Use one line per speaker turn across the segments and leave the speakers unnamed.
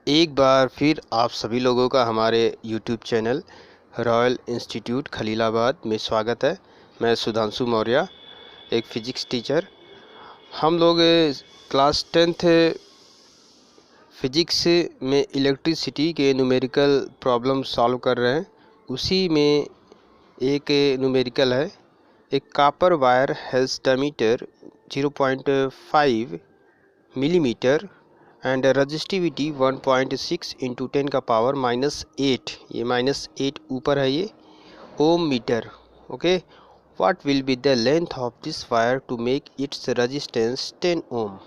एक बार फिर आप सभी लोगों का हमारे YouTube channel royal institute Khalilabad में स्वागत है। मैं सुधांशु मौर्य, एक फ़िज़िक्स टीचर। हम लोग क्लास 10th फिज़िक्स में इलेक्ट्रिसिटी के न्यूमेरिकल प्रॉब्लम सॉल्व कर रहे हैं। उसी में एक न्यूमेरिकल है, एक copper wire has diameter 0.5 millimetre and resistivity 1.6 into 10 का पावर -8, ये -8 ऊपर है, ये ohm metre. Okay, what will be the length of this wire to make its resistance 10 ohm.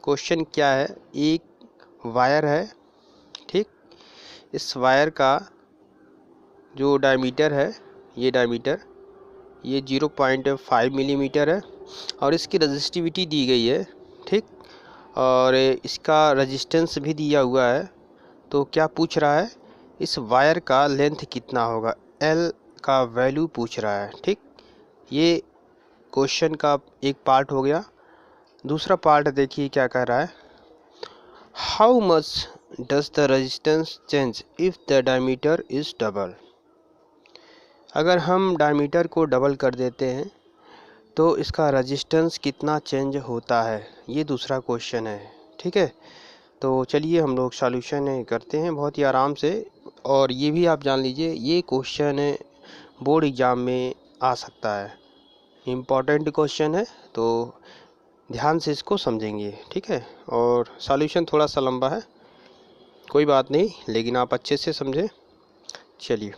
Question क्या है, एक वायर है, ठीक। इस वायर का जो डायमीटर है, ये डायमीटर ये 0.5 मिलीमीटर है और इसकी रजिस्टिविटी दी गई है, ठीक। और इसका रेजिस्टेंस भी दिया हुआ है। तो क्या पूछ रहा है, इस वायर का लेंथ कितना होगा, एल का वैल्यू पूछ रहा है, ठीक। ये क्वेश्चन का एक पार्ट हो गया। दूसरा पार्ट देखिए क्या कह रहा है, how much does the resistance change if the diameter is double. अगर हम डायमीटर को डबल कर देते हैं तो इसका रेजिस्टेंस कितना चेंज होता है, ये दूसरा क्वेश्चन है, ठीक है। तो चलिए हम लोग सॉल्यूशन करते हैं बहुत ही आराम से। और ये भी आप जान लीजिए, ये क्वेश्चन बोर्ड एग्ज़ाम में आ सकता है, इम्पॉर्टेंट क्वेश्चन है, तो ध्यान से इसको समझेंगे, ठीक है। और सॉल्यूशन थोड़ा सा लंबा है, कोई बात नहीं, लेकिन आप अच्छे से समझें। चलिए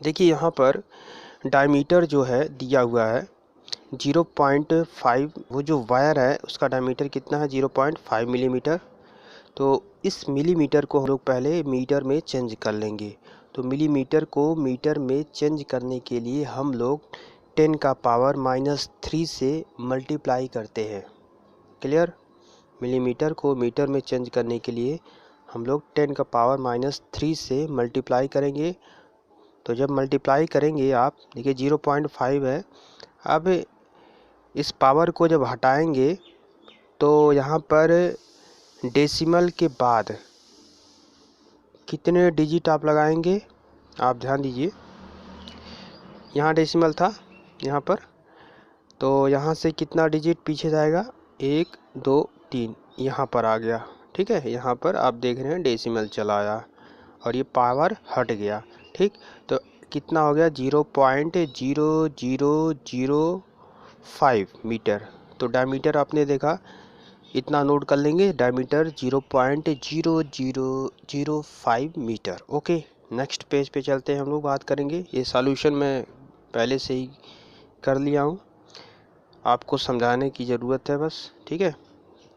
देखिए, यहाँ पर डायमीटर जो है दिया हुआ है 0.5, वो जो वायर है उसका डायमीटर कितना है 0.5 मिलीमीटर। तो इस मिलीमीटर को हम लोग पहले मीटर में चेंज कर लेंगे। तो मिलीमीटर को मीटर में चेंज करने के लिए हम लोग 10 का पावर -3 से मल्टीप्लाई करते हैं। क्लियर, मिलीमीटर को मीटर में चेंज करने के लिए हम लोग 10 का पावर -3 से मल्टीप्लाई करेंगे। तो जब मल्टीप्लाई करेंगे, आप देखिए 0.5 है। अब इस पावर को जब हटाएंगे तो यहाँ पर डेसिमल के बाद कितने डिजिट आप लगाएंगे, आप ध्यान दीजिए। यहाँ डेसिमल था यहाँ पर, तो यहाँ से कितना डिजिट पीछे जाएगा, 1 2 3, यहाँ पर आ गया, ठीक है। यहाँ पर आप देख रहे हैं डेसिमल चला आया और ये पावर हट गया, ठीक। तो कितना हो गया, 0.0005 मीटर। तो डायमीटर आपने देखा, इतना नोट कर लेंगे, diameter 0.0005 metre. Okay, next page पे चलते हैं, हम लोग बात करेंगे। ये सॉल्यूशन मैं पहले से ही कर लिया हूँ, आपको समझाने की ज़रूरत है बस, ठीक है।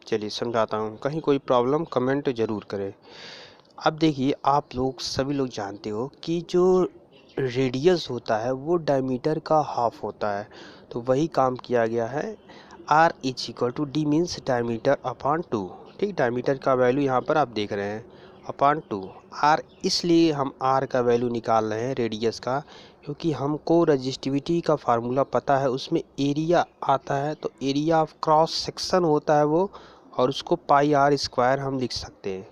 चलिए समझाता हूँ, कहीं कोई प्रॉब्लम कमेंट ज़रूर करें। अब देखिए, आप लोग सभी लोग जानते हो कि जो रेडियस होता है वो डायमीटर का हाफ होता है। तो वही काम किया गया है, R = D means diameter upon 2, ठीक। डायमीटर का वैल्यू यहाँ पर आप देख रहे हैं अपॉन 2 R, इसलिए हम R का वैल्यू निकाल रहे हैं रेडियस का, क्योंकि हमको रजिस्टिविटी का फार्मूला पता है, उसमें एरिया आता है। तो एरिया ऑफ क्रॉस सेक्शन होता है वो, और उसको πr² हम लिख सकते हैं,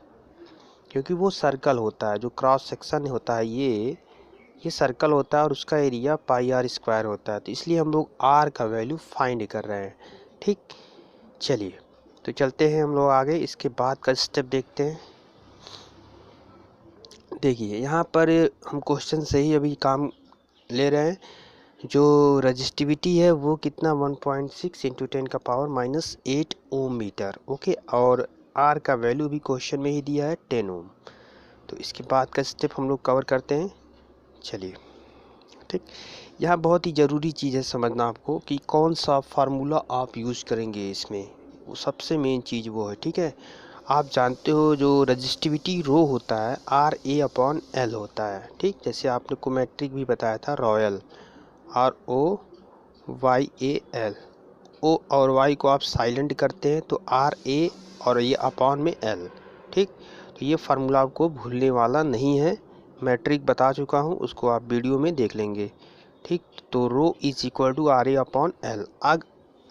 क्योंकि वो सर्कल होता है। जो क्रॉस सेक्शन होता है ये सर्कल होता है और उसका एरिया πr² होता है। तो इसलिए हम लोग R का वैल्यू फाइंड कर रहे हैं, ठीक। चलिए तो चलते हैं हम लोग आगे, इसके बाद का स्टेप देखते हैं। देखिए यहाँ पर हम क्वेश्चन से ही अभी काम ले रहे हैं। जो रजिस्टिविटी है वो कितना, 1.6 इंटू 10 का पावर -8 ओम मीटर। ओके, और R का वैल्यू भी क्वेश्चन में ही दिया है 10 ओम। तो इसके बाद का स्टेप हम लोग कवर करते हैं। चलिए, ठीक। यहाँ बहुत ही ज़रूरी चीज़ है समझना आपको कि कौन सा फार्मूला आप यूज़ करेंगे इसमें, वो सबसे मेन चीज़ वो है, ठीक है। आप जानते हो जो रजिस्टिविटी रो होता है RA/L होता है, ठीक। जैसे आपने को मैट्रिक भी बताया था, रॉयल ROYAL, O और Y को आप साइलेंट करते हैं तो RA और ये अपॉन में L, ठीक। तो ये फार्मूला आपको भूलने वाला नहीं है, मैट्रिक बता चुका हूँ, उसको आप वीडियो में देख लेंगे, ठीक। तो रो = RA/L।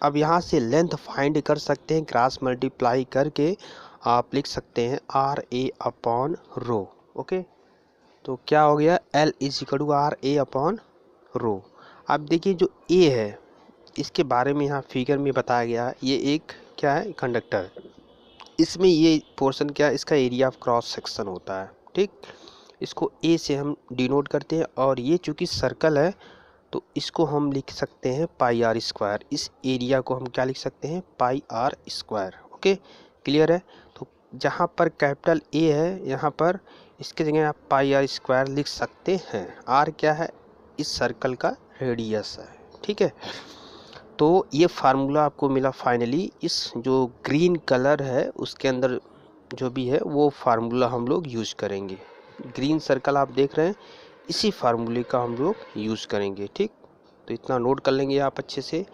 अब यहाँ से लेंथ फाइंड कर सकते हैं, क्रॉस मल्टीप्लाई करके आप लिख सकते हैं R A upon rho. Okay, तो क्या हो गया, L is equal to R A upon rho. अब देखिए जो ए है इसके बारे में यहाँ फिगर में बताया गया है, ये एक क्या है, कंडक्टर। इसमें ये पोर्शन क्या है, इसका एरिया ऑफ क्रॉस सेक्शन होता है। ठीक, इसको ए से हम डिनोट करते हैं, और ये चूँकि सर्कल है तो इसको हम लिख सकते हैं पाई आर स्क्वायर। इस एरिया को हम क्या लिख सकते हैं, पाई आर स्क्वायर। ओके, क्लियर है। तो जहाँ पर कैपिटल ए है यहाँ पर इसके जगह आप पाई आर स्क्वायर लिख सकते हैं। आर क्या है, इस सर्कल का रेडियस है। ठीक है, तो ये फार्मूला आपको मिला फाइनली। इस जो ग्रीन कलर है उसके अंदर जो भी है वो फार्मूला हम लोग यूज़ करेंगे। ग्रीन सर्कल आप देख रहे हैं, इसी फार्मूले का हम लोग यूज़ करेंगे। ठीक, तो इतना नोट कर लेंगे आप अच्छे से।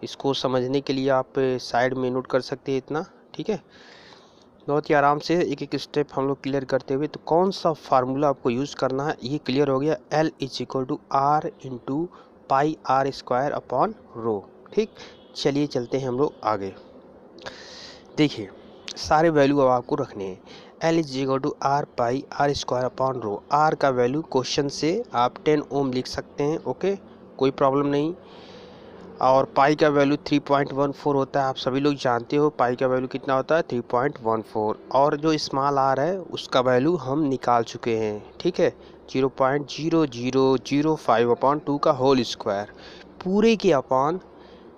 इसको समझने के लिए आप साइड में नोट कर सकते हैं इतना। ठीक है, बहुत ही आराम से एक एक स्टेप हम लोग क्लियर करते हुए, तो कौन सा फार्मूला आपको यूज़ करना है ये क्लियर हो गया। L is equal to R into pi R square upon rho. ठीक, चलिए चलते हैं हम लोग आगे। देखिए सारे वैल्यू अब आपको रखने हैं। L is equal to R pi R square upon rho. R का वैल्यू क्वेश्चन से आप 10 ओम लिख सकते हैं। ओके, कोई प्रॉब्लम नहीं। और पाई का वैल्यू 3.14 होता है, आप सभी लोग जानते हो पाई का वैल्यू कितना होता है, 3.14। और जो स्मॉल आर है उसका वैल्यू हम निकाल चुके हैं। ठीक है, 0.0005 अपॉन 2 का होल स्क्वायर। पूरे के अपॉन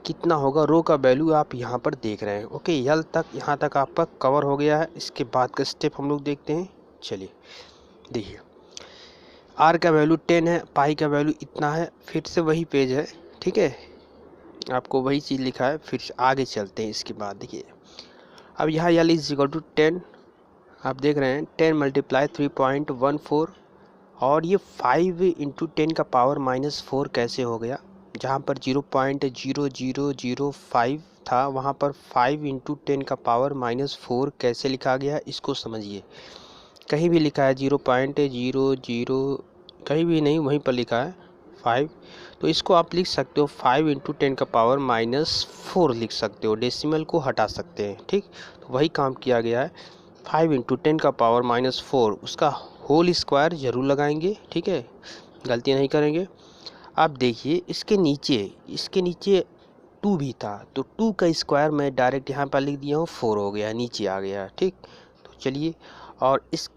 कितना होगा, रो का वैल्यू आप यहाँ पर देख रहे हैं। ओके, यल तक यहाँ तक आपका कवर हो गया है। इसके बाद का स्टेप हम लोग देखते हैं। चलिए देखिए, आर का वैल्यू 10 है, पाई का वैल्यू इतना है। फिर से वही पेज है, ठीक है, आपको वही चीज़ लिखा है। फिर आगे चलते हैं। इसके बाद देखिए, अब यहाँ यल इज इक्वल टू 10 आप देख रहे हैं, 10 मल्टीप्लाई 3.14, और ये 5 इंटू 10 का पावर -4 कैसे हो गया। जहाँ पर 0.0005 था वहाँ पर 5 इंटू 10 का पावर -4 कैसे लिखा गया, इसको समझिए। कहीं भी लिखा है 0.00, कहीं भी नहीं, वहीं पर लिखा है 5, तो इसको आप लिख सकते हो 5 इंटू 10 का पावर -4 लिख सकते हो, डेसिमल को हटा सकते हैं। ठीक, तो वही काम किया गया है। 5 इंटू 10 का पावर -4 उसका होल स्क्वायर ज़रूर लगाएंगे। ठीक है, गलती नहीं करेंगे। अब देखिए इसके नीचे 2 भी था, तो 2 का स्क्वायर मैं डायरेक्ट यहाँ पर लिख दिया हूँ, 4 हो गया, नीचे आ गया। ठीक, तो चलिए, और इस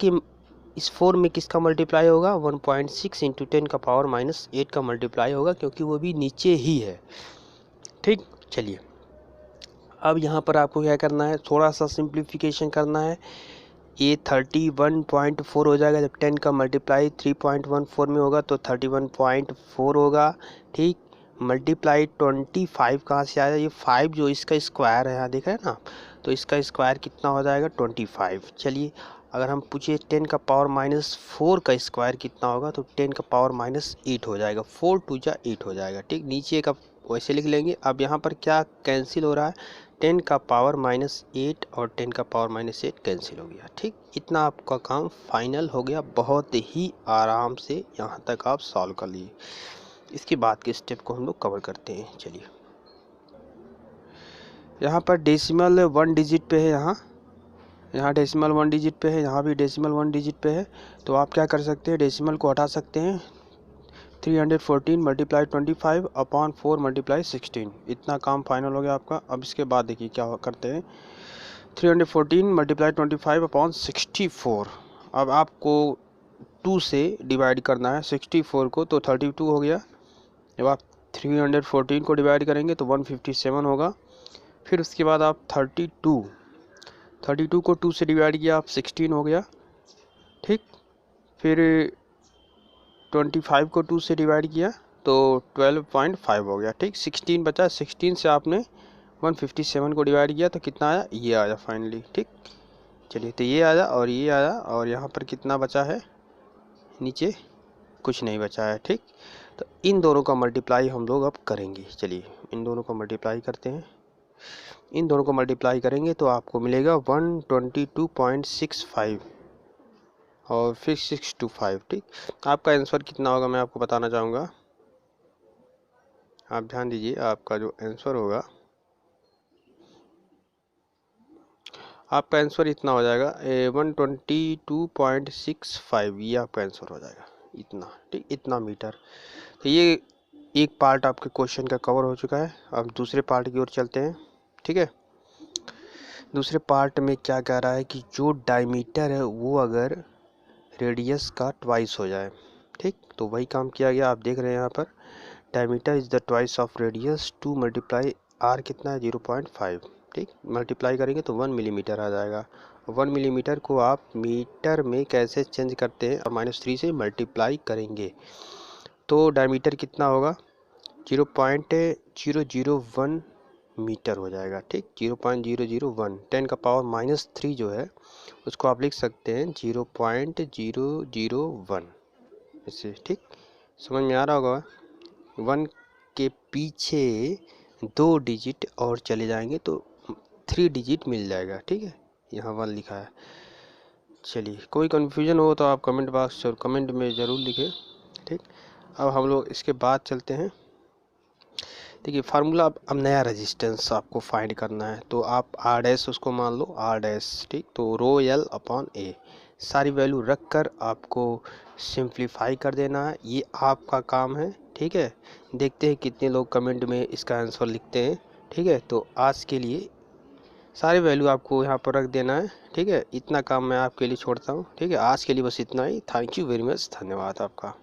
4 में किसका मल्टीप्लाई होगा, 1.6 इंटू 10 का पावर -8 का मल्टीप्लाई होगा, क्योंकि वो भी नीचे ही है। ठीक, चलिए अब यहाँ पर आपको क्या करना है, थोड़ा सा सिंप्लीफिकेशन करना है। ये 31.4 हो जाएगा, जब 10 का मल्टीप्लाई 3.14 में होगा तो 31.4 होगा। ठीक, मल्टीप्लाई 25 कहाँ से आया, ये 5 जो इसका स्क्वायर है यहाँ देख रहे हैं ना, तो इसका स्क्वायर कितना हो जाएगा, 25। चलिए अगर हम पूछे 10 का पावर -4 का स्क्वायर कितना होगा, तो 10 का पावर -8 हो जाएगा, 4 2 जा 8 हो जाएगा। ठीक, नीचे का वैसे लिख लेंगे। अब यहाँ पर क्या कैंसिल हो रहा है, 10 का पावर -8 और 10 का पावर -8 कैंसिल हो गया। ठीक, इतना आपका काम फाइनल हो गया, बहुत ही आराम से यहाँ तक आप सॉल्व कर लिए। इसके बाद के स्टेप को हम लोग कवर करते हैं। चलिए, यहाँ पर डेसिमल 1 डिजिट पे है, यहाँ डेसिमल 1 डिजिट पे है, यहाँ भी डेसिमल 1 डिजिट पे है। तो आप क्या कर सकते हैं, डेसिमल को हटा सकते हैं। 314 मल्टीप्लाई 25 अपॉन 4 मल्टीप्लाई 16, इतना काम फाइनल हो गया आपका। अब इसके बाद देखिए क्या करते हैं, 314 मल्टीप्लाई 25 अपॉन 64। अब आपको 2 से डिवाइड करना है 64 को, तो 32 हो गया। जब आप 314 को डिवाइड करेंगे तो 157 होगा। फिर उसके बाद आप 32 को 2 से डिवाइड किया, आप 16 हो गया। ठीक, फिर 25 को 2 से डिवाइड किया तो 12.5 हो गया। ठीक, 16 बचा, 16 से आपने 157 को डिवाइड किया तो कितना आया, ये आया फाइनली। ठीक, चलिए, तो ये आया और ये आया, और यहाँ पर कितना बचा है, नीचे कुछ नहीं बचा है। ठीक, तो इन दोनों का मल्टीप्लाई हम लोग अब करेंगे। चलिए इन दोनों को मल्टीप्लाई करते हैं। इन दोनों को मल्टीप्लाई करेंगे तो आपको मिलेगा 122.65 और फिर 625। ठीक, आपका आंसर कितना होगा मैं आपको बताना चाहूँगा। आप ध्यान दीजिए, आपका जो आंसर होगा आपका आंसर इतना हो जाएगा 122.65, ये आपका आंसर हो जाएगा इतना, ठीक, इतना मीटर। तो ये एक पार्ट आपके क्वेश्चन का कवर हो चुका है। अब दूसरे पार्ट की ओर चलते हैं, ठीक है। दूसरे पार्ट में क्या कह रहा है कि जो डायमीटर है वो अगर रेडियस का ट्वाइस हो जाए, ठीक, तो वही काम किया गया। आप देख रहे हैं यहाँ पर diameter is the twice of radius, 2 multiply R कितना है 0.5, ठीक, मल्टीप्लाई करेंगे तो 1 मिलीमीटर आ जाएगा। 1 मिलीमीटर को आप मीटर में कैसे चेंज करते हैं, और -3 से मल्टीप्लाई करेंगे तो डायमीटर कितना होगा 0.001 मीटर हो जाएगा, ठीक, 0.001। 10 का पावर -3 जो है उसको आप लिख सकते हैं 0.001 इससे, ठीक, समझ में आ रहा होगा। 1 के पीछे 2 डिजिट और चले जाएंगे तो 3 डिजिट मिल जाएगा, ठीक है, यहाँ 1 लिखा है। चलिए, कोई कन्फ्यूजन हो तो आप कमेंट बॉक्स और कमेंट में ज़रूर लिखें, ठीक। अब हम लोग इसके बाद चलते हैं। देखिए फार्मूला, अब नया रेजिस्टेंस आपको फाइंड करना है, तो आप आर डैश उसको मान लो आर डैश, ठीक, तो रो एल अपॉन ए सारी वैल्यू रख कर आपको सिंप्लीफाई कर देना है, ये आपका काम है, ठीक है। देखते हैं कितने लोग कमेंट में इसका आंसर लिखते हैं, ठीक है। तो आज के लिए सारी वैल्यू आपको यहाँ पर रख देना है, ठीक है, इतना काम मैं आपके लिए छोड़ता हूँ, ठीक है। आज के लिए बस इतना ही। थैंक यू वेरी मच, धन्यवाद आपका।